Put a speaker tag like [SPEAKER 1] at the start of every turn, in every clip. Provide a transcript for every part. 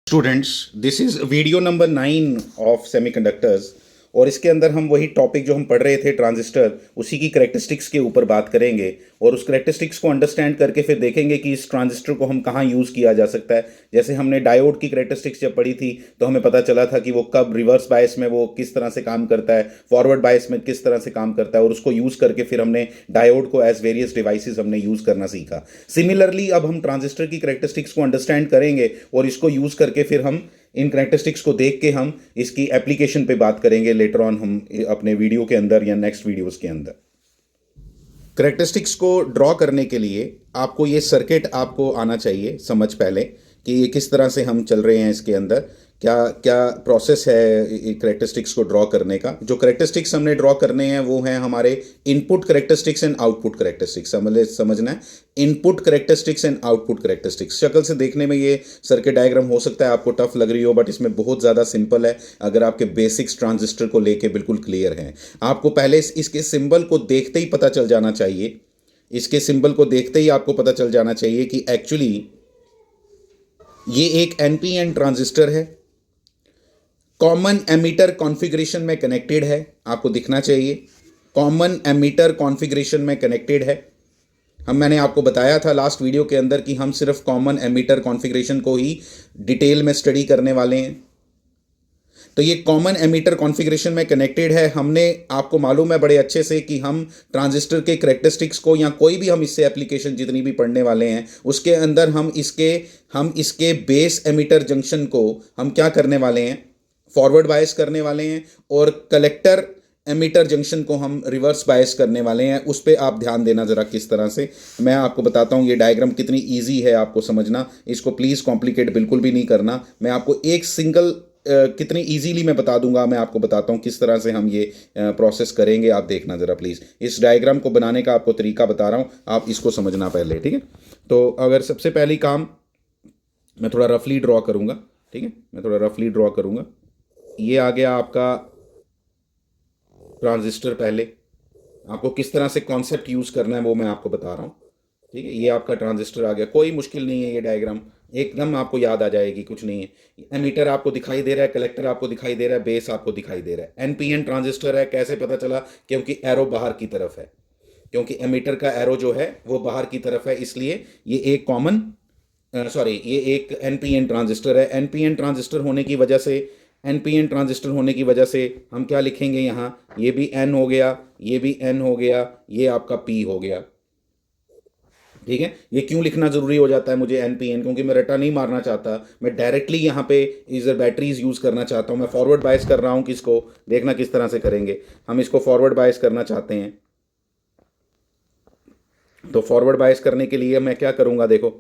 [SPEAKER 1] Students, this is video number 9 of semiconductors. और इसके अंदर हम वही टॉपिक जो हम पढ़ रहे थे ट्रांजिस्टर, उसी की करेक्टरिस्टिक्स के ऊपर बात करेंगे और उस करेक्टरिस्टिक्स को अंडरस्टैंड करके फिर देखेंगे कि इस ट्रांजिस्टर को हम कहाँ यूज़ किया जा सकता है। जैसे हमने डायोड की करेक्टरिस्टिक्स जब पढ़ी थी तो हमें पता चला था कि वो कब रिवर्स बायस में वो किस तरह से काम करता है, फॉरवर्ड बायस में किस तरह से काम करता है, और उसको यूज़ करके फिर हमने डायोड को एज वेरियस डिवाइसेस हमने यूज़ करना सीखा। सिमिलरली अब हम ट्रांजिस्टर की करेक्टरिस्टिक्स को अंडरस्टैंड करेंगे और इसको यूज़ करके फिर हम इन करेक्टरिस्टिक्स को देख के हम इसकी एप्लीकेशन पे बात करेंगे लेटर ऑन हम अपने वीडियो के अंदर या नेक्स्ट वीडियोस के अंदर। करेक्टरिस्टिक्स को ड्रॉ करने के लिए आपको ये सर्किट आपको आना चाहिए समझ पहले कि ये किस तरह से हम चल रहे हैं, इसके अंदर क्या क्या प्रोसेस है करेक्टरिस्टिक्स को ड्रॉ करने का। जो करेक्टरिस्टिक्स हमने ड्रॉ करने हैं वो हैं हमारे input characteristics and output characteristics. समझना है input characteristics and output characteristics. शक्ल से देखने में ये सर्किट डायग्राम हो सकता है आपको टफ लग रही हो, बट इसमें बहुत ज़्यादा सिंपल है अगर आपके बेसिक्स ट्रांजिस्टर को लेके बिल्कुल क्लियर हैं। आपको पहले इसके सिंबल को देखते ही पता चल जाना चाहिए, इसके सिंबल को देखते ही आपको पता चल जाना चाहिए कि एक्चुअली ये एक एनपीएन ट्रांजिस्टर है, कॉमन एमीटर कॉन्फ़िगरेशन में कनेक्टेड है। आपको दिखना चाहिए कॉमन एमीटर कॉन्फ़िगरेशन में कनेक्टेड है। मैंने आपको बताया था लास्ट वीडियो के अंदर कि हम सिर्फ कॉमन एमीटर कॉन्फ़िगरेशन को ही डिटेल में स्टडी करने वाले हैं। तो ये कॉमन एमीटर कॉन्फ़िगरेशन में कनेक्टेड है। हमने आपको मालूम है बड़े अच्छे से कि हम ट्रांजिस्टर के करेक्टरिस्टिक्स को या कोई भी हम इससे एप्लीकेशन जितनी भी पढ़ने वाले हैं उसके अंदर हम इसके बेस एमीटर जंक्शन को हम क्या करने वाले हैं, फॉरवर्ड बायस करने वाले हैं, और कलेक्टर एमीटर जंक्शन को हम रिवर्स बायस करने वाले हैं। उस पर आप ध्यान देना ज़रा किस तरह से। मैं आपको बताता हूँ ये डायग्राम कितनी इजी है आपको समझना, इसको प्लीज़ कॉम्प्लिकेट बिल्कुल भी नहीं करना। मैं आपको एक सिंगल कितनी इजीली मैं बता दूंगा, मैं आपको बताता हूँ किस तरह से हम ये प्रोसेस करेंगे। आप देखना ज़रा प्लीज़, इस डायग्राम को बनाने का आपको तरीका बता रहा हूँ, आप इसको समझना पहले, ठीक है। तो अगर सबसे पहली काम मैं थोड़ा रफली ड्रॉ करूँगा, ठीक है, मैं थोड़ा रफली ड्रॉ करूँगा। ये आ गया आपका ट्रांजिस्टर। पहले आपको किस तरह से कॉन्सेप्ट यूज़ करना है वो मैं आपको बता रहा हूँ, ठीक है। ये आपका ट्रांजिस्टर आ गया, कोई मुश्किल नहीं है, ये डायग्राम एकदम आपको याद आ जाएगी, कुछ नहीं है। एमीटर आपको दिखाई दे रहा है, कलेक्टर आपको दिखाई दे रहा है, बेस आपको दिखाई दे रहा है। एनपीएन ट्रांजिस्टर है, कैसे पता चला? क्योंकि एरो बाहर की तरफ है, क्योंकि एमीटर का एरो जो है वो बाहर की तरफ है, इसलिए ये एक कॉमन ये एक एनपीएन ट्रांजिस्टर है। एनपीएन ट्रांजिस्टर होने की वजह से एनपीएन ट्रांजिस्टर होने की वजह से हम क्या लिखेंगे यहाँ, ये भी एन हो गया, ये भी एन हो गया, ये आपका पी हो गया, ठीक है। ये क्यों लिखना जरूरी हो जाता है मुझे एनपीएन? क्योंकि मैं रटा नहीं मारना चाहता, मैं डायरेक्टली यहाँ पे इधर बैटरीज यूज़ करना चाहता हूँ। मैं फॉरवर्ड बायस कर रहा हूँ, किसको देखना किस तरह से करेंगे। हम इसको फॉरवर्ड बायस करना चाहते हैं, तो फॉरवर्ड बायस करने के लिए मैं क्या करूँगा, देखो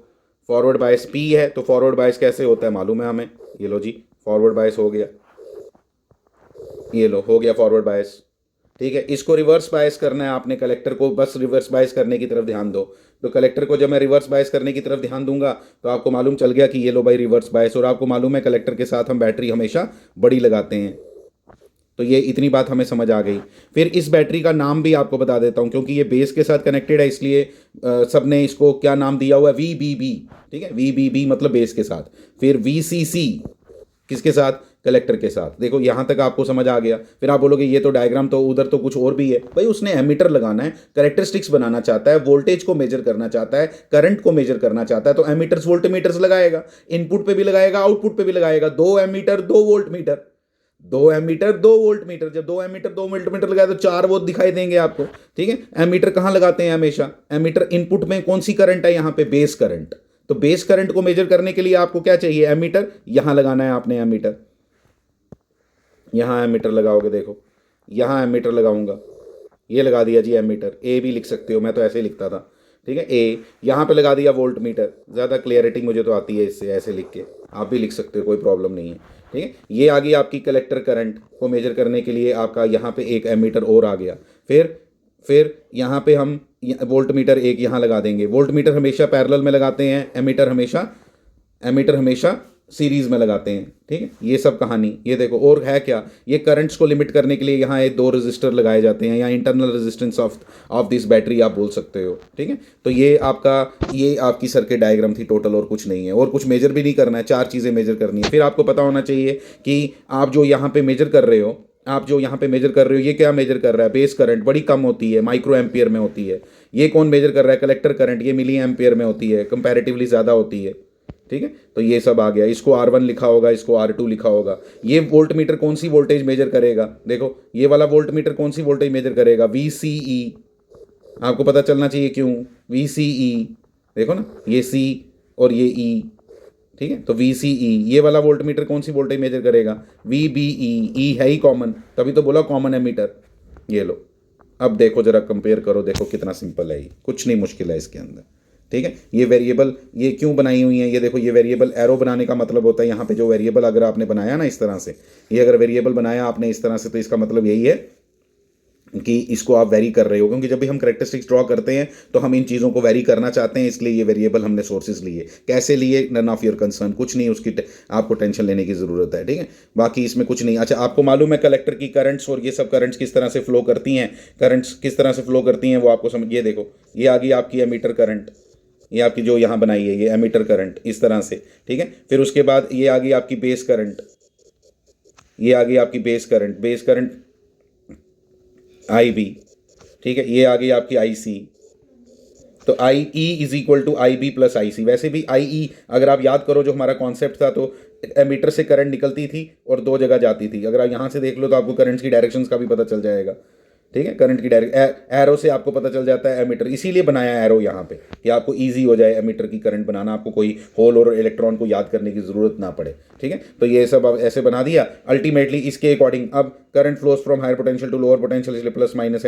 [SPEAKER 1] फॉरवर्ड बायस पी है, तो फॉरवर्ड बायस कैसे होता है मालूम है हमें। ये लो जी, फॉरवर्ड बायस हो गया, ये लो हो गया फॉरवर्ड बायस, ठीक है। इसको रिवर्स बायस करना है आपने, कलेक्टर को बस रिवर्स बायस करने की तरफ ध्यान दो। तो कलेक्टर को जब मैं रिवर्स बायस करने की तरफ ध्यान दूंगा तो आपको मालूम चल गया कि ये लो भाई रिवर्स बायस। और आपको मालूम है कलेक्टर के साथ हम बैटरी हमेशा बड़ी लगाते हैं, तो ये इतनी बात हमें समझ आ गई। फिर इस बैटरी का नाम भी आपको बता देता हूँ, क्योंकि ये बेस के साथ कनेक्टेड है, इसलिए सब ने इसको क्या नाम दिया हुआ है, वी बी बी, ठीक है। वी बी बी मतलब बेस के साथ। फिर वी सी सी किसके साथ, कलेक्टर के साथ। देखो यहाँ तक आपको समझ आ गया। फिर आप बोलोगे ये तो डायग्राम तो उधर तो कुछ और भी है। भाई उसने एमीटर लगाना है, करेक्टरिस्टिक्स बनाना चाहता है, वोल्टेज को मेजर करना चाहता है, करंट को मेजर करना चाहता है, तो एमीटर्स वोल्टमीटर्स लगाएगा, इनपुट पे भी लगाएगा, आउटपुट पे भी लगाएगा। 2 ammeter 2 voltmeter, 2 ammeter 2 voltmeter. जब 2 एमीटर 2 वोल्ट मीटर लगाए तो 4 वोल्ट दिखाई देंगे आपको, ठीक है। एमीटर कहाँ लगाते हैं हमेशा, एमीटर इनपुट में कौन सी करंट है, यहाँ पे बेस करंट। तो बेस करंट को मेजर करने के लिए आपको क्या चाहिए, एमीटर। यहां लगाना है आपने एमीटर, यहां एमीटर लगाओगे, देखो यहां एमीटर लगाऊंगा, ये लगा दिया जी एमीटर। ए भी लिख सकते हो, मैं तो ऐसे ही लिखता था, ठीक है। ए यहां पे लगा दिया वोल्ट मीटर, ज़्यादा क्लियरिटी मुझे तो आती है इससे, ऐसे लिख के आप भी लिख सकते हो, कोई प्रॉब्लम नहीं है, ठीक है। ये आ गई आपकी कलेक्टर करंट को मेजर करने के लिए आपका यहाँ पे एक एमीटर और आ गया। फिर यहाँ पे हम वोल्ट मीटर एक यहाँ लगा देंगे। वोल्ट मीटर हमेशा पैरेलल में लगाते हैं, एमीटर हमेशा सीरीज में लगाते हैं, ठीक है। ये सब कहानी, ये देखो और है क्या, ये करंट्स को लिमिट करने के लिए यहाँ ये दो रजिस्टर लगाए जाते हैं, या internal resistance of this battery आप बोल सकते हो, ठीक है। तो ये आपकी सर्किट डायग्राम थी टोटल, और कुछ नहीं है, और कुछ मेजर भी नहीं करना है, चार चीज़ें मेजर करनी है। फिर आपको पता होना चाहिए कि आप जो यहाँ पे मेजर कर रहे हो, ये क्या मेजर कर रहा है, बेस करंट बड़ी कम होती है, माइक्रो एम्पियर में होती है। ये कौन मेजर कर रहा है, कलेक्टर करंट, ये मिली एम्पियर में होती है, कंपैरेटिवली ज़्यादा होती है, ठीक है। तो ये सब आ गया, इसको R1 लिखा होगा, इसको R2 लिखा होगा। ये वोल्ट मीटर कौन सी वोल्टेज मेजर करेगा, देखो ये वाला वोल्ट मीटर कौन सी वोल्टेज मेजर करेगा, VCE। आपको पता चलना चाहिए क्यों, VCE, देखो ना, ये C और ये E, ठीक है। तो VCE, ये वाला वोल्ट मीटर कौन सी वोल्टेज मेजर करेगा, VBE। E है ही कॉमन, तभी तो बोला कॉमन एमीटर। ये लो, अब देखो जरा कंपेयर करो, देखो कितना सिंपल है, ये कुछ नहीं मुश्किल है इसके अंदर, ठीक है। ये वेरिएबल ये क्यों बनाई हुई है, ये देखो, ये वेरिएबल एरो बनाने का मतलब होता है यहाँ पे जो वेरिएबल अगर आपने बनाया ना इस तरह से, ये अगर वेरिएबल बनाया आपने इस तरह से, तो इसका मतलब यही है कि इसको आप वेरी कर रहे हो, क्योंकि जब भी हम करेक्टरिस्टिक्स ड्रॉ करते हैं तो हम इन चीज़ों को वेरी करना चाहते हैं, इसलिए ये वेरिएबल हमने सोर्सेज लिए। कैसे लिए, नन ऑफ योर कंसर्न, कुछ नहीं उसकी आपको टेंशन लेने की ज़रूरत है, ठीक है। बाकी इसमें कुछ नहीं। अच्छा, आपको मालूम है कलेक्टर की करंट्स और ये सब करंट्स किस तरह से फ्लो करती हैं, करंट्स किस तरह से फ्लो करती हैं वो आपको समझ, ये देखो, ये आ गई आपकी एमीटर करंट, ये आपकी जो यहाँ बनाई है ये एमीटर करंट इस तरह से, ठीक है। फिर उसके बाद ये आ गई आपकी बेस करंट, ये आ गई आपकी बेस करंट IB, ठीक है। ये आ गई आपकी IC, तो IE is equal to IB plus IC। वैसे भी IE अगर आप याद करो जो हमारा कॉन्सेप्ट था, तो एमीटर से करंट निकलती थी और दो जगह जाती थी। अगर आप यहाँ से देख लो तो आपको करंट्स की डायरेक्शंस का भी पता चल जाएगा, ठीक है। करंट की डायरेक्ट एरो से आपको पता चल जाता है एमीटर, इसीलिए बनाया एरो यहाँ पे कि आपको इजी हो जाए एमीटर की करंट बनाना, आपको कोई होल और इलेक्ट्रॉन को याद करने की ज़रूरत ना पड़े, ठीक है। तो ये सब अब ऐसे बना दिया। अल्टीमेटली इसके अकॉर्डिंग अब current flows from higher potential to lower potential, इसलिए प्लस माइनस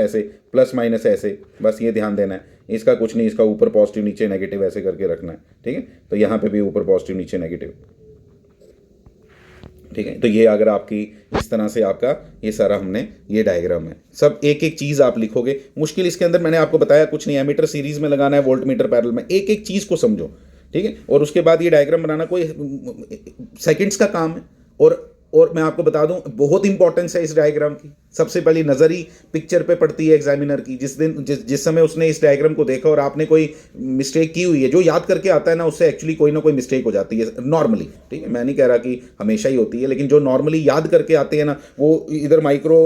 [SPEAKER 1] ऐसे, बस ये ध्यान देना है। इसका कुछ नहीं, इसका ऊपर पॉजिटिव नीचे नेगेटिव ऐसे करके रखना है, ठीक है। तो यहाँ पे भी ऊपर पॉजिटिव नीचे नेगेटिव, ठीक है। तो ये अगर आपकी इस तरह से आपका ये सारा हमने ये डायग्राम है, सब एक एक चीज़ आप लिखोगे। मुश्किल इसके अंदर मैंने आपको बताया कुछ नहीं, एमीटर सीरीज में लगाना है, वोल्ट मीटर पैरेलल में, एक एक चीज़ को समझो, ठीक है। और उसके बाद ये डायग्राम बनाना कोई सेकंड्स का काम है। और मैं आपको बता दूं बहुत इंपॉर्टेंस है इस डायग्राम की। सबसे पहली नज़र ही पिक्चर पे पड़ती है एग्जामिनर की। जिस समय उसने इस डायग्राम को देखा और आपने कोई मिस्टेक की हुई है, जो याद करके आता है ना उससे एक्चुअली कोई ना कोई मिस्टेक हो जाती है नॉर्मली, ठीक है। मैं नहीं कह रहा कि हमेशा ही होती है, लेकिन जो नॉर्मली याद करके आते हैं ना, वो इधर माइक्रो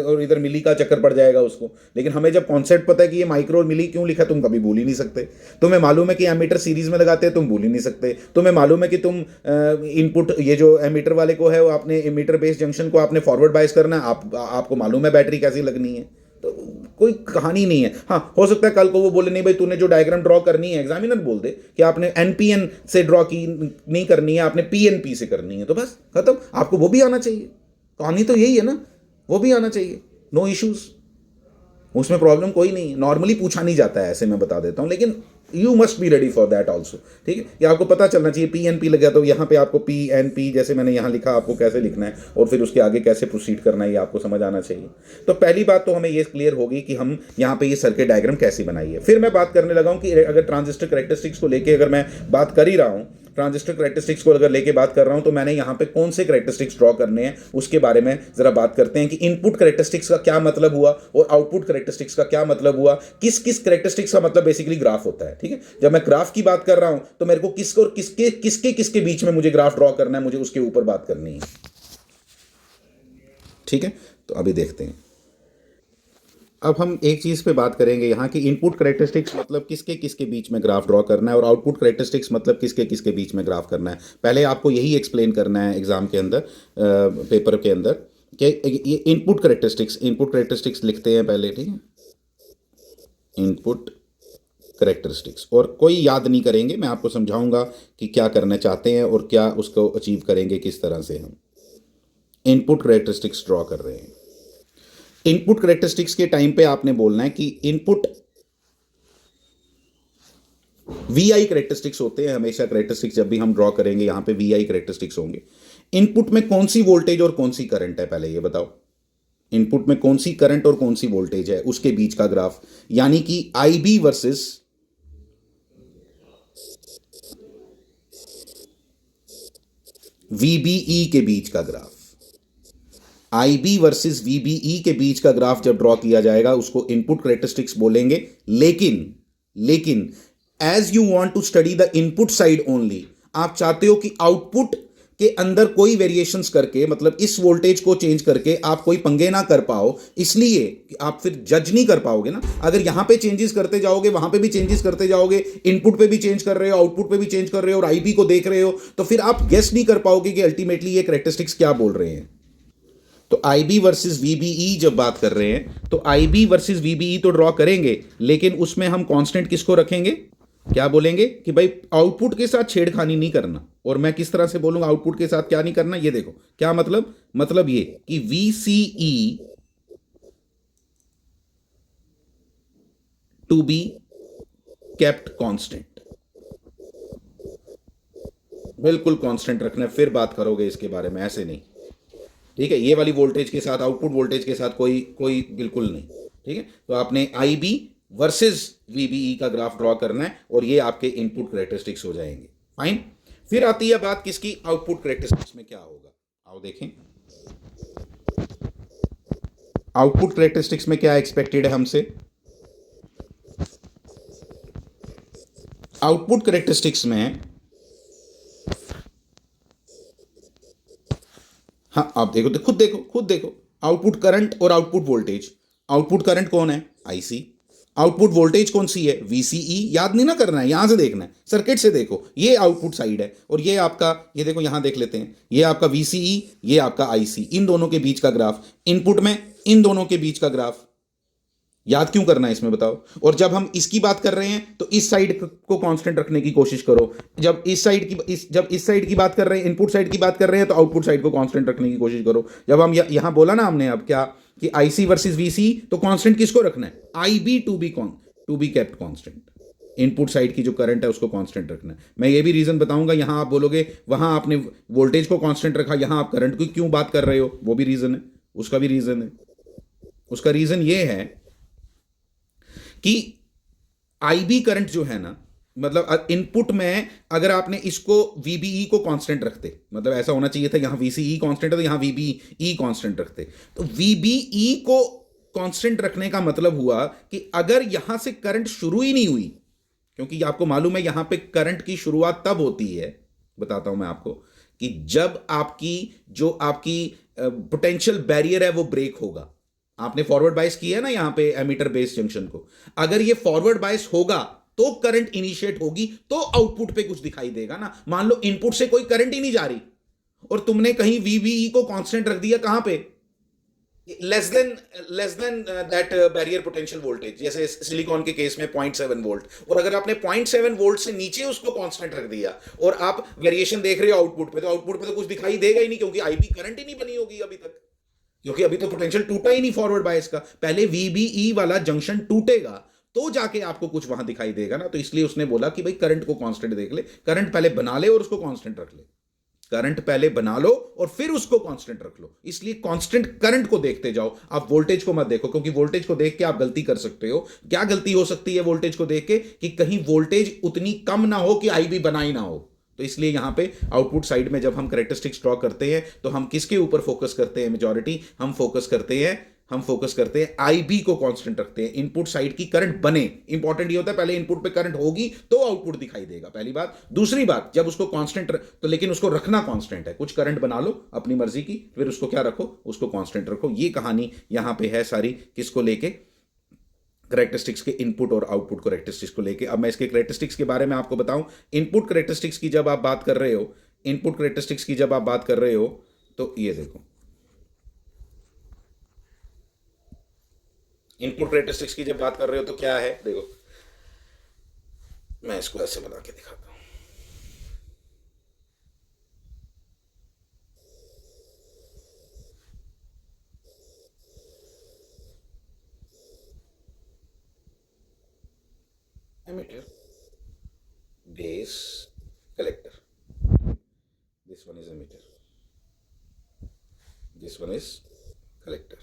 [SPEAKER 1] और इधर मिली का चक्कर पड़ जाएगा उसको। लेकिन हमें जब कॉन्सेप्ट पता है कि ये माइक्रो और मिली क्यों लिखा, तुम कभी भूल ही नहीं सकते। तुम्हें मालूम है कि एमीटर सीरीज में लगाते हैं, तुम भूल ही नहीं सकते। तुम्हें मालूम है कि तुम इनपुट ये जो एमीटर वाले को है वो आपने एमीटर बेस जंक्शन को आपने फॉरवर्ड बायस करना है, आपको मालूम है बैटरी कैसी लगनी है, तो कोई कहानी नहीं है। हाँ, हो सकता है कल को वो बोले नहीं भाई तूने जो डायग्राम ड्रॉ करनी है, एग्जामिनर बोल दे कि आपने NPN से ड्रॉ की नहीं करनी है, आपने PNP से करनी है, तो बस खत्म। आपको वो भी आना चाहिए, कहानी तो यही है ना, वो भी आना चाहिए, नो इश्यूज, उसमें प्रॉब्लम कोई नहीं। नॉर्मली पूछा नहीं जाता है ऐसे, मैं बता देता हूँ, लेकिन you must be ready for that also, ठीक है। कि आपको पता चलना चाहिए PNP लगा तो यहाँ पे आपको PNP जैसे मैंने यहाँ लिखा आपको कैसे लिखना है, और फिर उसके आगे कैसे प्रोसीड करना है ये आपको समझ आना चाहिए। तो पहली बात तो हमें ये क्लियर होगी कि हम यहाँ पे ये सर्किट डायग्राम कैसे बनाई है। फिर मैं बात करने लगा हूँ कि अगर ट्रांजिस्टर कैरेक्टरिस्टिक्स को लेके अगर मैं बात कर ही रहा हूँ, ट्रांजिस्टर कैरेक्टरिस्टिक्स को अगर लेके बात कर रहा हूं, तो मैंने यहां पे कौन से कैरेक्टरिस्टिक्स ड्रॉ करने हैं उसके बारे में जरा बात करते हैं कि इनपुट कैरेक्टरिस्टिक्स का क्या मतलब हुआ और आउटपुट कैरेक्टरिस्टिक्स का क्या मतलब हुआ। किस किस कैरेक्टरिस्टिक्स का मतलब बेसिकली ग्राफ होता है, ठीक है। जब मैं ग्राफ की बात कर रहा हूं तो मेरे को किसके और किसके बीच में मुझे ग्राफ ड्रॉ करना है, मुझे उसके ऊपर बात करनी है, ठीक है। तो अभी देखते हैं। अब हम एक चीज़ पे बात करेंगे यहाँ की इनपुट कैरेक्टरिस्टिक्स मतलब किसके किसके बीच में ग्राफ ड्रॉ करना है, और आउटपुट कैरेक्टरिस्टिक्स मतलब किसके किसके बीच में ग्राफ करना है। पहले आपको यही एक्सप्लेन करना है एग्जाम के अंदर, पेपर के अंदर, कि ये इनपुट कैरेक्टरिस्टिक्स लिखते हैं पहले, ठीक है। इनपुट कैरेक्टरिस्टिक्स, और कोई याद नहीं करेंगे, मैं आपको समझाऊंगा कि क्या करना चाहते हैं और क्या उसको अचीव करेंगे, किस तरह से हम इनपुट कैरेक्टरिस्टिक्स ड्रॉ कर रहे हैं। इनपुट कैरेक्टरिस्टिक्स के टाइम पे आपने बोलना है कि इनपुट VI कैरेक्टरिस्टिक्स होते हैं हमेशा। कैरेक्टरिस्टिक्स जब भी हम ड्रॉ करेंगे यहां पे VI कैरेक्टरिस्टिक्स होंगे। इनपुट में कौन सी वोल्टेज और कौन सी करंट है, पहले ये बताओ। इनपुट में कौन सी करंट और कौन सी वोल्टेज है, उसके बीच का ग्राफ, यानी कि IB वर्सेस वीबीई के बीच का ग्राफ, आईबी वर्सेस वीबीई के बीच का ग्राफ जब ड्रॉ किया जाएगा उसको इनपुट करेक्टरिस्टिक्स बोलेंगे। लेकिन as you want to study the input side only, आप चाहते हो कि आउटपुट के अंदर कोई वेरिएशंस करके, मतलब इस वोल्टेज को चेंज करके आप कोई पंगे ना कर पाओ, इसलिए कि आप फिर जज नहीं कर पाओगे ना। अगर यहां पे चेंजेस करते जाओगे, वहां पे भी चेंजेस करते जाओगे, इनपुट पे भी चेंज कर रहे हो, आउटपुट पे भी चेंज कर रहे हो और आईबी को देख रहे हो, तो फिर आप गेस नहीं कर पाओगे कि अल्टीमेटली ये कैरेक्टरिस्टिक्स क्या बोल रहे हैं। तो आईबी वर्सेस वीबीई जब बात कर रहे हैं तो आईबी वर्सेस वीबीई तो ड्रॉ करेंगे, लेकिन उसमें हम कांस्टेंट किसको रखेंगे, क्या बोलेंगे कि भाई आउटपुट के साथ छेड़खानी नहीं करना। और मैं किस तरह से बोलूंगा आउटपुट के साथ क्या नहीं करना, ये देखो क्या मतलब ये कि VCE to be kept constant, बिल्कुल कांस्टेंट रखना है, फिर बात करोगे इसके बारे में, ऐसे नहीं। ठीक है, ये वाली वोल्टेज के साथ, आउटपुट वोल्टेज के साथ कोई कोई बिल्कुल नहीं। ठीक है, तो आपने आई बी वर्सेस वीबीई का ग्राफ ड्रॉ करना है और ये आपके इनपुट करेक्टरिस्टिक्स हो जाएंगे। फाइन। फिर आती है बात किसकी, आउटपुट करेक्टरिस्टिक्स में क्या होगा। आओ देखें आउटपुट करेक्टरिस्टिक्स में क्या एक्सपेक्टेड है हमसे। आउटपुट करेक्टरिस्टिक्स में, हाँ आप देखो, खुद देखो आउटपुट करंट और आउटपुट वोल्टेज। आउटपुट करंट कौन है, आईसी। आउटपुट वोल्टेज कौन सी है, वीसीई। याद नहीं ना करना है, यहां से देखना है, सर्किट से देखो, ये आउटपुट साइड है और ये आपका, ये देखो यहां देख लेते हैं, ये आपका वीसीई, ये आपका आईसी, इन दोनों के बीच का ग्राफ। इनपुट में इन दोनों के बीच का ग्राफ। याद क्यों करना है इसमें बताओ। और जब हम इसकी बात कर रहे हैं तो इस साइड को कांस्टेंट रखने की कोशिश करो। जब इस साइड की जब इस साइड की बात कर रहे हैं, इनपुट साइड की बात कर रहे हैं, तो आउटपुट साइड को कांस्टेंट रखने की कोशिश करो। जब हम यहां बोला ना हमने अब क्या कि आईसी वर्सेस वीसी, तो कांस्टेंट किसको रखना है, IB to be kept constant. Input side की जो करंट है उसको कांस्टेंट रखना है। मैं ये भी रीजन बताऊंगा, यहां आप बोलोगे वहां आपने वोल्टेज को कांस्टेंट रखा, यहां आप करंट की क्यों बात कर रहे हो, वो भी रीजन है, उसका भी रीजन है। उसका रीजन ये है कि आईबी करंट जो है ना, मतलब इनपुट में अगर आपने इसको वीबीई को कांस्टेंट रखते, मतलब ऐसा होना चाहिए था यहां वीसीई कांस्टेंट है तो यहां वीबीई कांस्टेंट रखते, तो वीबीई को कांस्टेंट रखने का मतलब हुआ कि अगर यहां से करंट शुरू ही नहीं हुई, क्योंकि आपको मालूम है यहां पे करंट की शुरुआत तब होती है, बताता हूं मैं आपको, कि जब आपकी जो आपकी पोटेंशियल बैरियर है वो ब्रेक होगा। आपने फॉरवर्ड बायस किया है ना यहां पे एमीटर बेस जंक्शन को, अगर ये फॉरवर्ड बायस होगा तो करंट इनिशिएट होगी, तो आउटपुट पे कुछ दिखाई देगा ना। मान लो इनपुट से कोई करंट ही नहीं जा रही और तुमने कहीं वीबीई को कांस्टेंट रख दिया, कहां पे, less than that barrier potential voltage, जैसे सिलिकॉन के केस में 0.7 वोल्ट, और अगर आपने 0.7 वोल्ट से नीचे उसको कांस्टेंट रख दिया और आप वेरिएशन देख रहे हो आउटपुट पे, तो आउटपुट पे तो कुछ दिखाई देगा ही नहीं, क्योंकि आईबी करंट ही नहीं बनी होगी अभी तक, क्योंकि अभी तो पोटेंशियल टूटा ही नहीं फॉरवर्ड बायस का। पहले वीबीई वाला जंक्शन टूटेगा तो जाके आपको कुछ वहां दिखाई देगा ना। तो इसलिए उसने बोला कि भाई करंट को कांस्टेंट देख ले, करंट पहले बना ले और उसको कांस्टेंट रख ले, करंट पहले बना लो और फिर उसको कांस्टेंट रख लो। इसलिए कांस्टेंट करंट को देखते जाओ, आप वोल्टेज को मत देखो, क्योंकि वोल्टेज को देख के आप गलती कर सकते हो। क्या गलती हो सकती है वोल्टेज को देख के, कि कहीं वोल्टेज उतनी कम ना हो कि आईबी बना ही ना हो। तो इसलिए यहां पे आउटपुट साइड में जब हम कैरेक्टरिस्टिक्स ड्रॉ करते हैं तो हम किसके ऊपर फोकस करते हैं, मेजॉरिटी हम फोकस करते हैं आईबी को कांस्टेंट रखते हैं। इनपुट साइड की करंट बने, इंपॉर्टेंट ये होता है पहले इनपुट पे करंट होगी तो आउटपुट दिखाई देगा, पहली बात। दूसरी बात, जब उसको कांस्टेंट तो लेकिन उसको रखना कांस्टेंट है, कुछ करंट बना लो अपनी मर्जी की, फिर उसको क्या रखो, उसको कांस्टेंट रखो। ये कहानी यहां पे है सारी, किसको लेके, करेक्टरिस्टिक्स के इनपुट और आउटपुट करेक्टरिस्टिक्स को लेके। अब मैं इसके करेक्टरिस्टिक्स के बारे में आपको बताऊं। इनपुट करेक्टरिस्टिक्स की जब आप बात कर रहे हो, इनपुट करेक्टरिस्टिक्स की जब आप बात कर रहे हो, तो ये देखो इनपुट करेक्टरिस्टिक्स की जब बात कर रहे हो तो क्या है, देखो मैं इसको ऐसे बना के दिखाता हूं। Emitter, base, collector, this one is emitter, this one is collector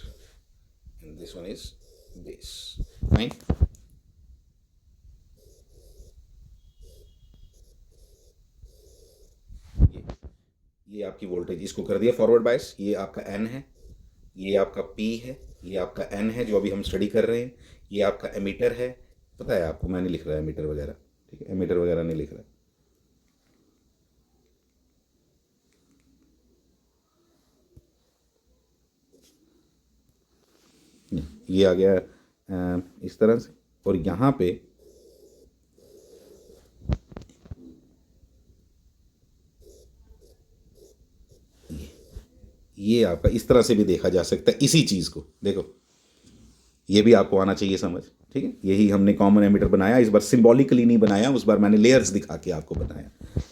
[SPEAKER 1] and this one is base, fine। ये आपकी वोल्टेज, इसको कर दिया फॉरवर्ड बायस। ये आपका एन है, ये आपका पी है, ये आपका एन है जो अभी हम स्टडी कर रहे हैं। ये आपका एमीटर है, पता है आपको, मैं नहीं लिख रहा है एमीटर वगैरह, ठीक है, एमीटर वगैरह नहीं लिख रहा। ये आ गया इस तरह से, और यहाँ पे ये आपका इस तरह से भी देखा जा सकता है। इसी चीज़ को देखो, ये भी आपको आना चाहिए समझ, ठीक है। यही हमने कॉमन एमीटर बनाया, इस बार सिंबॉलिकली नहीं बनाया, उस बार मैंने लेयर्स दिखा के आपको बताया,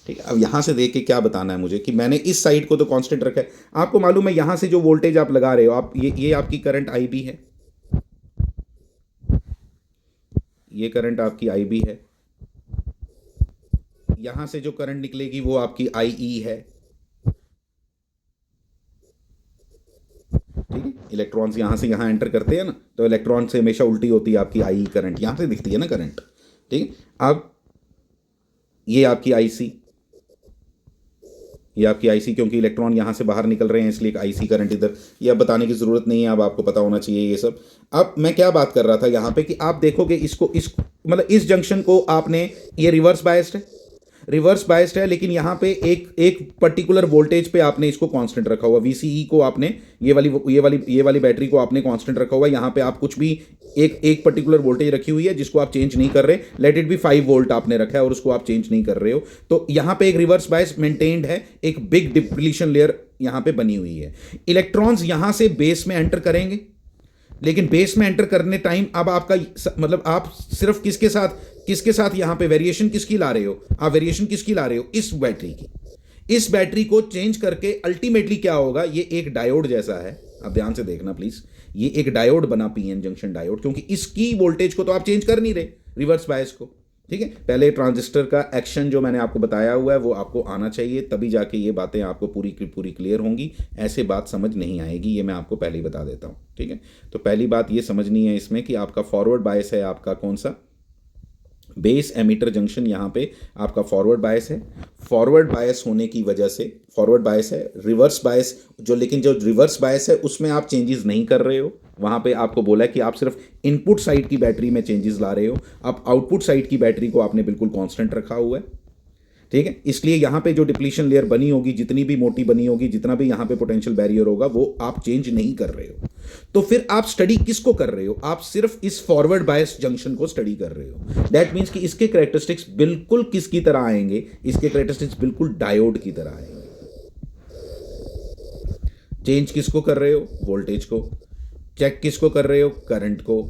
[SPEAKER 1] ठीक है। अब यहाँ से देख के क्या बताना है मुझे कि मैंने इस साइड को तो कांस्टेंट रखा है। आपको मालूम है यहाँ से जो वोल्टेज आप लगा रहे हो, आप ये आपकी करंट आई बी है, ये करंट आपकी आई बी है। यहाँ से जो करंट निकलेगी वो आपकी आई ई है, ठीक है। इलेक्ट्रॉन्स यहाँ से यहाँ एंटर करते हैं ना, तो इलेक्ट्रॉन से हमेशा उल्टी होती है आपकी आई करंट, यहाँ से दिखती है ना करंट, ठीक है। अब ये आपकी आईसी, ये आपकी आईसी, क्योंकि इलेक्ट्रॉन यहाँ से बाहर निकल रहे हैं इसलिए एक आईसी करंट इधर, ये अब बताने की ज़रूरत नहीं है, अब आपको पता होना चाहिए ये सब। अब मैं क्या बात कर रहा था यहाँ पे कि आप देखोगे इसको, इस मतलब इस जंक्शन को आपने, ये रिवर्स बायस्ड है, रिवर्स बायस्ड है, लेकिन यहाँ पे एक एक पर्टिकुलर वोल्टेज पे आपने इसको कांस्टेंट रखा हुआ, वीसीई को आपने, ये वाली बैटरी को आपने कांस्टेंट रखा हुआ है। यहाँ पे आप कुछ भी एक पर्टिकुलर वोल्टेज रखी हुई है जिसको आप चेंज नहीं कर रहे, लेट इट बी 5 वोल्ट आपने रखा है और उसको आप चेंज नहीं कर रहे हो। तो यहाँ पे एक रिवर्स बायस मेंटेन्ड है, एक बिग डिप्लीशन लेयर यहाँ पे बनी हुई है। इलेक्ट्रॉन्स यहाँ से बेस में एंटर करेंगे, लेकिन बेस में एंटर करने टाइम अब आपका मतलब आप सिर्फ किसके साथ यहां पे वेरिएशन किसकी ला रहे हो, आप वेरिएशन किसकी ला रहे हो, इस बैटरी की। इस बैटरी को चेंज करके अल्टीमेटली क्या होगा, ये एक डायोड जैसा है, आप ध्यान से देखना प्लीज, ये एक डायोड बना, पीएन जंक्शन डायोड, क्योंकि इसकी वोल्टेज को तो आप चेंज कर नहीं रहे, रिवर्स बायस को, ठीक है। पहले ट्रांजिस्टर का एक्शन जो मैंने आपको बताया हुआ है वो आपको आना चाहिए, तभी जाके ये बातें आपको पूरी की पूरी क्लियर होंगी, ऐसे बात समझ नहीं आएगी, ये मैं आपको पहले ही बता देता हूँ, ठीक है। तो पहली बात ये समझनी है इसमें कि आपका फॉरवर्ड बायस है, आपका कौन सा, बेस एमीटर जंक्शन, यहाँ पे आपका फॉरवर्ड बायस है। फॉरवर्ड बायस होने की वजह से फॉरवर्ड बायस है, रिवर्स बायस जो, लेकिन जो रिवर्स बायस है उसमें आप चेंजेस नहीं कर रहे हो, वहाँ पे आपको बोला है कि आप सिर्फ इनपुट साइड की बैटरी में चेंजेस ला रहे हो, अब आउटपुट साइड की बैटरी को आपने बिल्कुल कांस्टेंट रखा हुआ है, ठीक है। इसलिए यहाँ पे जो डिप्लीशन लेयर बनी होगी, जितनी भी मोटी बनी होगी, जितना भी यहाँ पे पोटेंशियल बैरियर होगा, वो आप चेंज नहीं कर रहे हो। तो फिर आप स्टडी किसको कर रहे हो, आप सिर्फ इस फॉरवर्ड बायस जंक्शन को स्टडी कर रहे हो। दैट मीन्स कि इसके कैरेक्टरिस्टिक्स बिल्कुल किसकी तरह आएंगे, इसके कैरेक्टरिस्टिक्स बिल्कुल डायोड की तरह आएंगे। चेंज किसको कर रहे हो, वोल्टेज को। चेक किसको कर रहे हो, करंट को।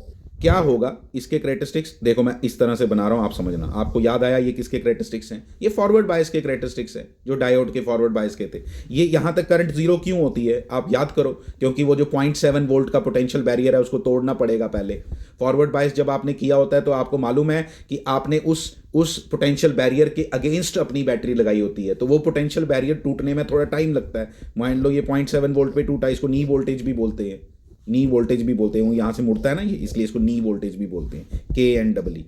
[SPEAKER 1] क्या होगा इसके कैरेक्टरिस्टिक्स, देखो मैं इस तरह से बना रहा हूं, आप समझना। आपको याद आया ये किसके कैरेक्टरिस्टिक्स हैं, ये फॉरवर्ड बायस के कैरेक्टरिस्टिक्स हैं, जो डायोड के फॉरवर्ड बायस के थे। ये यहां तक करंट जीरो क्यों होती है, आप याद करो, क्योंकि वो जो 0.7 वोल्ट का पोटेंशियल बैरियर है उसको तोड़ना पड़ेगा पहले। फॉरवर्ड बायस जब आपने किया होता है तो आपको मालूम है कि आपने उस पोटेंशियल बैरियर के अगेंस्ट अपनी बैटरी लगाई होती है, तो वो पोटेंशियल बैरियर टूटने में थोड़ा टाइम लगता है। मान लो ये 0.7 वोल्ट पे टूटा, इसको नी वोल्टेज भी बोलते हैं, नी वोल्टेज भी बोलते हैं, यहाँ से मुड़ता है ना ये, इसलिए इसको नी वोल्टेज भी बोलते हैं, KNEE,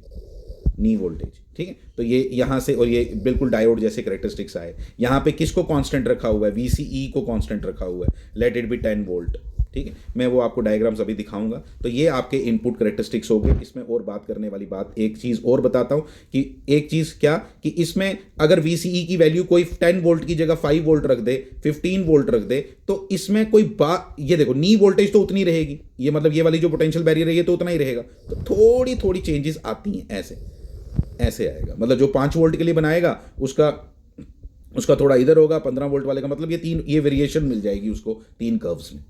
[SPEAKER 1] नी वोल्टेज, ठीक है। तो ये यहाँ से, और ये बिल्कुल डायोड जैसे कैरेक्टरिस्टिक्स आए। यहाँ पे किसको कांस्टेंट रखा हुआ है, VCE को कांस्टेंट रखा हुआ है, लेट इट बी 10 वोल्ट, ठीक है। मैं वो आपको डायग्राम्स अभी दिखाऊंगा। तो ये आपके इनपुट कैरेक्टरिस्टिक्स हो गए। इसमें और बात करने वाली बात, एक चीज़ और बताता हूँ कि एक चीज़ क्या, कि इसमें अगर VCE की वैल्यू कोई 10 वोल्ट की जगह 5 वोल्ट रख दे, 15 वोल्ट रख दे, तो इसमें कोई बात, ये देखो नी वोल्टेज तो उतनी रहेगी, ये मतलब ये वाली जो पोटेंशियल बैरियर है ये तो उतना ही रहेगा, तो थोड़ी थोड़ी चेंजेस आती हैं, ऐसे आएगा। मतलब जो 5 वोल्ट के लिए बनाएगा उसका थोड़ा इधर होगा, 15 वोल्ट वाले का मतलब ये वेरिएशन मिल जाएगी उसको 3 कर्व्स में,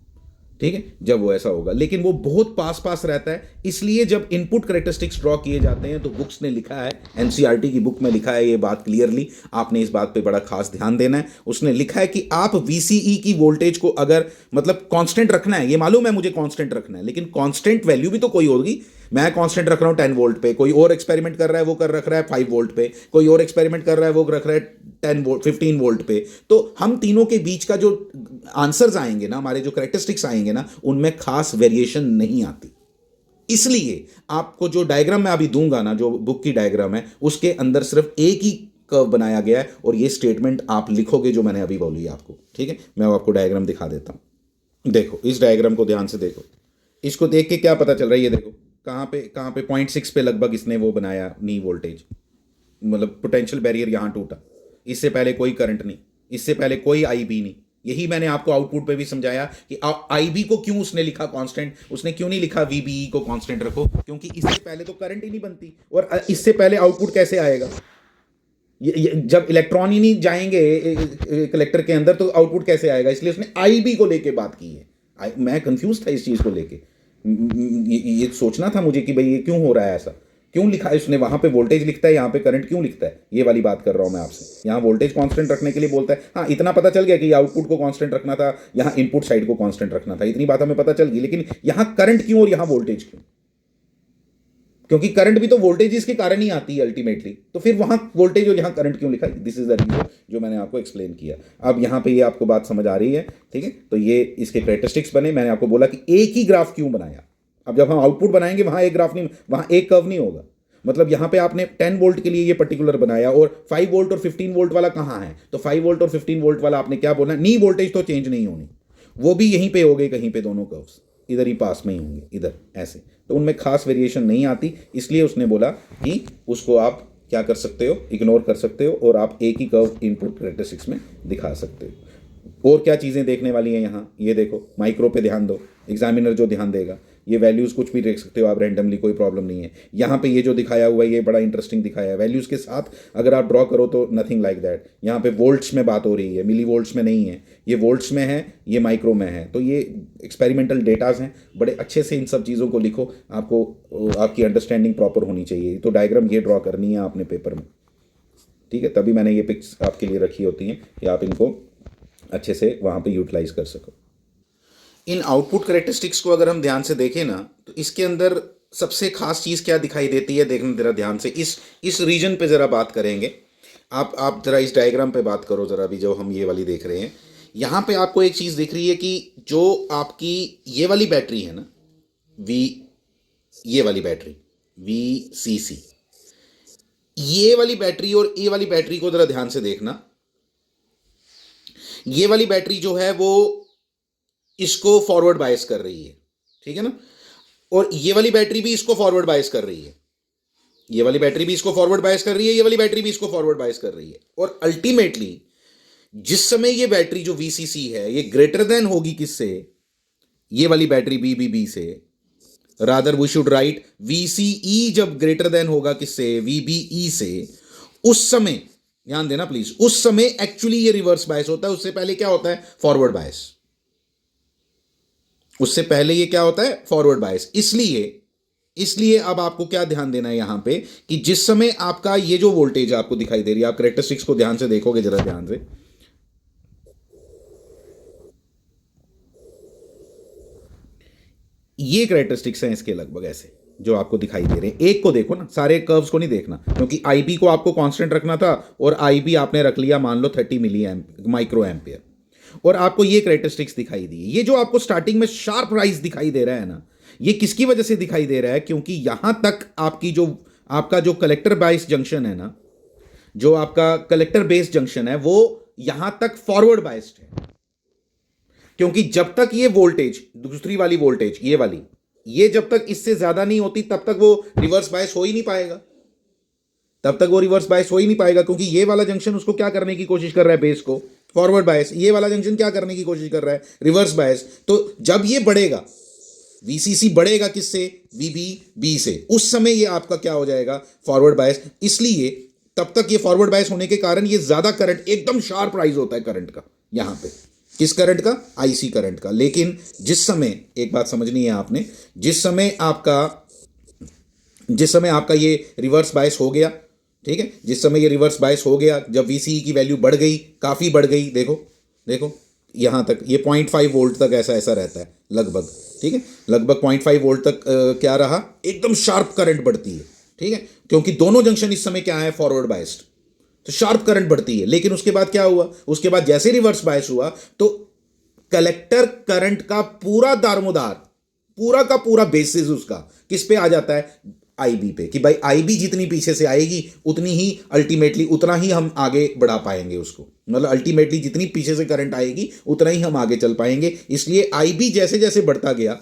[SPEAKER 1] ठीक है, जब वो ऐसा होगा। लेकिन वो बहुत पास रहता है, इसलिए जब इनपुट कैरेक्टरिस्टिक्स ड्रॉ किए जाते हैं तो बुक्स ने लिखा है, एनसीईआरटी की बुक में लिखा है ये बात क्लियरली, आपने इस बात पे बड़ा खास ध्यान देना है। उसने लिखा है कि आप VCE की वोल्टेज को अगर मतलब कांस्टेंट रखना है, ये मालूम है मुझे कांस्टेंट रखना है, लेकिन कांस्टेंट वैल्यू भी तो कोई होगी। मैं कांस्टेंट रख रहा हूं 10 वोल्ट पे, कोई और एक्सपेरिमेंट कर रहा है वो रख रहा है 5 वोल्ट पे, कोई और एक्सपेरिमेंट कर रहा है वो रख रहा है 10 वोल्ट 15 वोल्ट पे। तो हम तीनों के बीच का जो आंसर्स आएंगे ना, हमारे जो कैरेक्टरिस्टिक्स आएंगे ना, उनमें खास वेरिएशन नहीं आती। इसलिए आपको जो डायग्राम मैं अभी दूंगा ना, जो बुक की डायग्राम है, उसके अंदर सिर्फ एक ही कर्व बनाया गया है, और ये स्टेटमेंट आप लिखोगे जो मैंने अभी बोली आपको, ठीक है। मैं आपको डायग्राम दिखा देता हूँ। देखो इस डायग्राम को ध्यान से देखो, इसको देख के क्या पता चल रहा है, ये देखो कहाँ पे 0.6 पे लगभग इसने वो बनाया नी वोल्टेज, मतलब पोटेंशियल बैरियर यहाँ टूटा। इससे पहले कोई करंट नहीं, इससे पहले कोई आई बी नहीं। यही मैंने आपको आउटपुट पे भी समझाया कि आई बी को क्यों उसने लिखा कांस्टेंट, उसने क्यों नहीं लिखा वीबीई को कांस्टेंट रखो, क्योंकि इससे पहले तो करंट ही नहीं बनती, और इससे पहले आउटपुट कैसे आएगा। जब इलेक्ट्रॉन ही नहीं जाएंगे कलेक्टर के अंदर तो आउटपुट कैसे आएगा, इसलिए उसने आई बी को लेके बात की है। मैं कंफ्यूज था इस चीज़ को लेके, ये सोचना था मुझे कि भाई ये क्यों हो रहा है, ऐसा क्यों लिखा है उसने। वहां पे वोल्टेज लिखता है, यहाँ पे करंट क्यों लिखता है, ये वाली बात कर रहा हूं मैं आपसे। यहाँ वोल्टेज कांस्टेंट रखने के लिए बोलता है, हाँ इतना पता चल गया कि आउटपुट को कांस्टेंट रखना था, यहाँ इनपुट साइड को कांस्टेंट रखना था, इतनी बात हमें पता चल गई। लेकिन यहाँ करंट क्यों और यहाँ वोल्टेज क्यों, क्योंकि करंट भी तो वोल्टेज के कारण ही आती है अल्टीमेटली, तो फिर वहां वोल्टेज और यहाँ करंट क्यों लिखा है, दिस इज द रीजन जो मैंने आपको एक्सप्लेन किया। अब यहाँ पे ये आपको बात समझ आ रही है, ठीक है। तो ये इसके कैरेक्टरिस्टिक्स बने, मैंने आपको बोला कि एक ही ग्राफ क्यों बनाया। अब जब हम आउटपुट बनाएंगे वहां एक ग्राफ नहीं, वहां एक कर्व नहीं होगा। मतलब यहाँ पे आपने 10 वोल्ट के लिए ये पर्टिकुलर बनाया, और 5 वोल्ट और 15 वोल्ट वाला कहाँ है, तो 5 वोल्ट और 15 वोल्ट वाला आपने क्या बोलना, नी वोल्टेज तो चेंज नहीं होनी, वो भी यहीं पे हो गए कहीं पे, दोनों कर्व्स इधर ही पास में ही होंगे, इधर ऐसे, तो उनमें खास वेरिएशन नहीं आती। इसलिए उसने बोला कि उसको आप क्या कर सकते हो, इग्नोर कर सकते हो, और आप एक ही कर्व इनपुट कैरेक्टरिस्टिक्स में दिखा सकते हो। और क्या चीज़ें देखने वाली हैं यहाँ, ये देखो माइक्रो पे ध्यान दो, एग्जामिनर जो ध्यान देगा, ये वैल्यूज़ कुछ भी देख सकते हो आप रैंडमली, कोई प्रॉब्लम नहीं है। यहाँ पे ये जो दिखाया हुआ है ये बड़ा इंटरेस्टिंग दिखाया है, वैल्यूज़ के साथ अगर आप ड्रॉ करो तो नथिंग लाइक दैट। यहाँ पे वोल्ट्स में बात हो रही है, मिली वोल्ट्स में नहीं है, ये वोल्ट्स में है, ये माइक्रो में है। तो ये एक्सपेरिमेंटल डेटाज हैं, बड़े अच्छे से इन सब चीज़ों को लिखो, आपको आपकी अंडरस्टैंडिंग प्रॉपर होनी चाहिए। तो डायग्राम ये ड्रॉ करनी है आपने पेपर में, ठीक है। तभी मैंने ये पिक्स आपके लिए रखी होती हैं कि आप इनको अच्छे से वहाँ पे यूटिलाइज कर सको। इन आउटपुट करेक्टरिस्टिक्स को अगर हम ध्यान से देखें ना, तो इसके अंदर सबसे खास चीज़ क्या दिखाई देती है, देखना ज़रा ध्यान से, इस रीजन पे ज़रा बात करेंगे। आप ज़रा इस डायग्राम पे बात करो ज़रा, अभी जो हम ये वाली देख रहे हैं, यहाँ पे आपको एक चीज़ दिख रही है कि जो आपकी ये वाली बैटरी है ना, ये वाली बैटरी VCC, ये वाली बैटरी और ये वाली बैटरी को ज़रा ध्यान से देखना। ये वाली बैटरी जो है वो इसको फॉरवर्ड बायस कर रही है, ठीक है ना, और ये वाली बैटरी भी इसको फॉरवर्ड बायस कर रही है, ये वाली बैटरी भी इसको फॉरवर्ड बायस कर रही है, ये वाली बैटरी भी इसको फॉरवर्ड बायस कर रही है। और अल्टीमेटली जिस समय ये बैटरी जो VCC है ये ग्रेटर देन होगी किससे, ये वाली बैटरी BBB से, rather we should write VCE जब ग्रेटर देन होगा किससे, VBE से, उस समय ध्यान देना प्लीज, उस समय एक्चुअली ये रिवर्स बायस होता है। उससे पहले क्या होता है, फॉरवर्ड बायस। उससे पहले ये क्या होता है, फॉरवर्ड बायस। इसलिए अब आपको क्या ध्यान देना है यहां पे, कि जिस समय आपका ये जो वोल्टेज आपको दिखाई दे रही है, आप कैरेक्टरिस्टिक्स को ध्यान से देखोगे जरा ध्यान से, ये कैरेक्टरिस्टिक्स हैं इसके लगभग ऐसे जो आपको दिखाई दे रहे हैं। एक को देखो ना, सारे कर्व्स को नहीं देखना, क्योंकि IB को आपको कांस्टेंट रखना था, और IB आपने रख लिया मान लो 30 मिली माइक्रो एम्पियर, और आपको ये कैरेक्टरिस्टिक्स दिखाई दी। ये जो आपको स्टार्टिंग में शार्प राइज दिखाई दे रहा है ना, ये किसकी वजह से दिखाई दे रहा है, क्योंकि यहां तक आपका जो कलेक्टर बायस जंक्शन है ना, जो आपका कलेक्टर बेस जंक्शन है, वो यहां तक फॉरवर्ड बायस्ड है। क्योंकि जब तक ये वोल्टेज, दूसरी वाली वोल्टेज, ये वाली, ये जब तक इससे ज्यादा नहीं होती तब तक वो रिवर्स बायस हो ही नहीं पाएगा, क्योंकि ये वाला जंक्शन उसको क्या करने की कोशिश कर रहा है, बेस को फॉरवर्ड बायस, ये वाला जंक्शन क्या करने की कोशिश कर रहा है, रिवर्स बायस। तो जब ये बढ़ेगा, VCC बढ़ेगा किससे, VBB से, उस समय ये आपका क्या हो जाएगा, फॉरवर्ड बायस। इसलिए तब तक ये फॉरवर्ड बायस होने के कारण ये ज्यादा करंट, एकदम शार्प राइज होता है करंट का, यहां पे किस करंट का, IC करंट का। लेकिन जिस समय, एक बात समझनी है आपने, जिस समय आपका ये रिवर्स बायस हो गया, ठीक है, जिस समय ये रिवर्स बायस हो गया, जब VCE की वैल्यू बढ़ गई, काफ़ी बढ़ गई, देखो यहाँ तक, ये 0.5 वोल्ट तक ऐसा रहता है लगभग, ठीक है, लगभग 0.5 वोल्ट तक क्या रहा, एकदम शार्प करंट बढ़ती है, ठीक है, क्योंकि दोनों जंक्शन इस समय क्या है, फॉरवर्ड बायस्ड, तो शार्प करंट बढ़ती है। लेकिन उसके बाद क्या हुआ, उसके बाद जैसे रिवर्स बायस हुआ तो कलेक्टर करंट का पूरा दारोमदार, पूरा का पूरा बेसिस उसका किस पे आ जाता है, आईबी पे कि भाई आईबी जितनी पीछे से आएगी उतनी ही अल्टीमेटली उतना ही हम आगे बढ़ा पाएंगे उसको, मतलब अल्टीमेटली जितनी पीछे से करंट आएगी उतना ही हम आगे चल पाएंगे। इसलिए आईबी जैसे जैसे बढ़ता गया,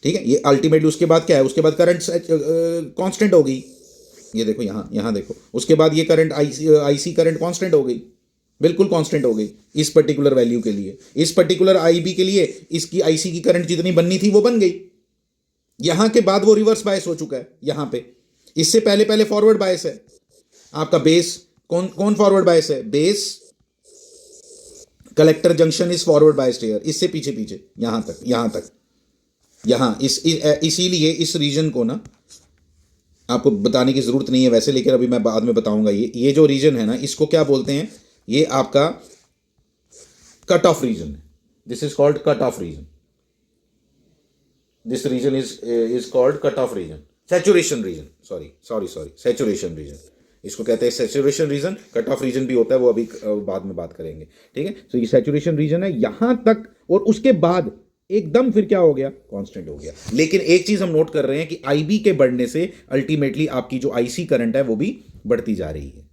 [SPEAKER 1] ठीक है, ये अल्टीमेटली उसके बाद क्या है, उसके बाद करंट कांस्टेंट हो गई, ये देखो यहाँ देखो, उसके बाद ये करंट आईसी करंट कांस्टेंट हो गई, बिल्कुल कांस्टेंट हो गई इस पर्टिकुलर वैल्यू के लिए, इस पर्टिकुलर आईबी के लिए इसकी आईसी की करंट जितनी बननी थी वो बन गई। यहां के बाद वो रिवर्स बायस हो चुका है यहां पे, इससे पहले पहले फॉरवर्ड बायस है आपका बेस। कौन फॉरवर्ड बायस है, base collector junction is forward biased here, इससे पीछे पीछे यहां तक इसीलिए इस रीजन को ना आपको बताने की जरूरत नहीं है वैसे, लेकिन अभी मैं बाद में बताऊंगा। ये जो रीजन है ना, इसको क्या बोलते हैं, ये आपका कट ऑफ रीजन है, this is called cut off region, this region is called cut off region, saturation region, sorry saturation region इसको कहते हैं, saturation region. Cut off region भी होता है, वो अभी बाद में बात करेंगे, ठीक है। तो ये सैचुरेशन रीजन है यहां तक, और उसके बाद एकदम फिर क्या हो गया, कांस्टेंट हो गया। लेकिन एक चीज हम नोट कर रहे हैं कि आईबी के बढ़ने से अल्टीमेटली आपकी जो आईसी करंट है वो भी बढ़ती जा रही है,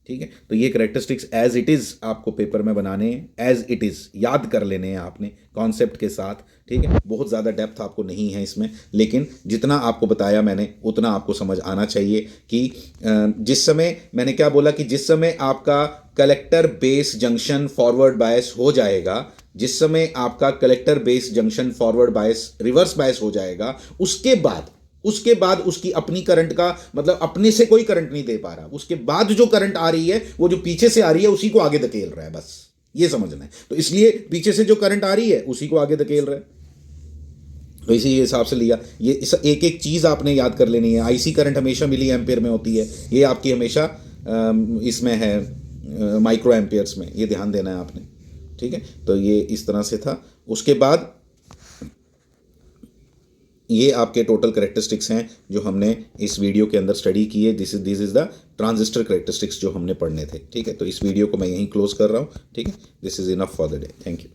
[SPEAKER 1] ठीक है। तो ये कैरेक्टरिस्टिक्स एज इट इज आपको पेपर में बनाने हैं, एज इट इज याद कर लेने हैं आपने कॉन्सेप्ट के साथ, ठीक है। बहुत ज़्यादा डेप्थ आपको नहीं है इसमें, लेकिन जितना आपको बताया मैंने उतना आपको समझ आना चाहिए कि जिस समय मैंने क्या बोला कि जिस समय आपका collector base junction forward bias हो जाएगा, जिस समय आपका collector base junction forward bias reverse bias हो जाएगा, उसके बाद उसकी अपनी करंट का मतलब अपने से कोई करंट नहीं दे पा रहा, उसके बाद जो करंट आ रही है वो जो पीछे से आ रही है उसी को आगे धकेल रहा है, बस ये समझना है। तो इसलिए पीछे से जो करंट आ रही है उसी को आगे धकेल रहा है, तो इसी हिसाब से लिया। ये एक एक चीज़ आपने याद कर लेनी है। आईसी करंट हमेशा मिली एम्पेयर में होती है, ये आपकी हमेशा इसमें है माइक्रो एम्पेयर्स में, ये ध्यान देना है आपने, ठीक है। तो ये इस तरह से था। उसके बाद ये आपके टोटल करेक्टरिस्टिक्स हैं जो हमने इस वीडियो के अंदर स्टडी किए। This is the transistor characteristics जो हमने पढ़ने थे, ठीक है। तो इस वीडियो को मैं यहीं क्लोज कर रहा हूँ, ठीक है। This is enough for the day, thank you.